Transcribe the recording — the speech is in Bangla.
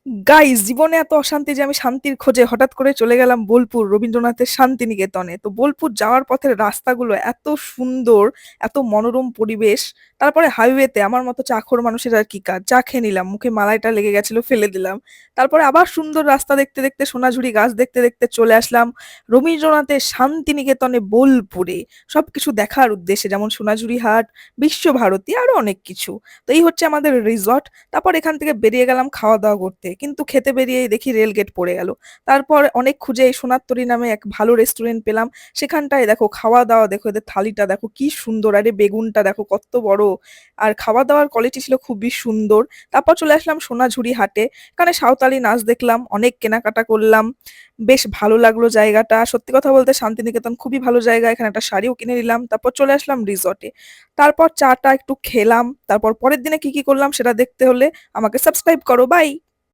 গাইস, জীবনে এত অশান্তি যে আমি শান্তির খোঁজে হঠাৎ করে চলে গেলাম বোলপুর রবীন্দ্রনাথের শান্তিনিকেতনে। তো বোলপুর যাওয়ার পথের রাস্তাগুলো এত সুন্দর, এত মনোরম পরিবেশ। তারপরে হাইওয়েতে আমার মতো চাখর মানুষের আর কি কাজ, চা খেয়ে নিলাম, মুখে মালাইটা লেগে গেছিল ফেলে দিলাম। তারপরে আবার সুন্দর রাস্তা দেখতে দেখতে, সোনাঝুরি গাছ দেখতে দেখতে চলে আসলাম রবীন্দ্রনাথের শান্তিনিকেতনে বোলপুরে, সবকিছু দেখার উদ্দেশ্যে, যেমন সোনাঝুরি হাট, বিশ্বভারতী, আরো অনেক কিছু। তো এই হচ্ছে আমাদের রিসর্ট। তারপর এখান থেকে বেরিয়ে গেলাম খাওয়া দাওয়া করতে, কিন্তু খেতে বেরিয়েই দেখি রেল গেট পড়ে গেল। তারপর অনেক খুঁজে এই সোনারতরী নামে এক ভালো রেস্টুরেন্ট পেলাম। সেখানটায় দেখো খাওয়া দাওয়া, দেখো এদের থালিটা দেখো কি সুন্দর, আরে বেগুনটা দেখো কত বড়। আর খাওয়া দাওয়ার কোয়ালিটি ছিল খুবই সুন্দর। তারপর চলে আসলাম সোনাঝুরি হাটে। এখানে সাঁওতালি নাচ দেখলাম, অনেক কেনাকাটা করলাম। বেশ ভালো লাগলো জায়গাটা। সত্যি কথা বলতে শান্তিনিকেতন খুবই ভালো জায়গা, এখানে একটা শাড়িও কিনে নিলাম। তারপর চলে আসলাম রিসর্টে। তারপর চাটা একটু খেলাম। তারপর পরের দিনে কি কি করলাম সেটা দেখতে হলে আমাকে সাবস্ক্রাইব করো। বাই।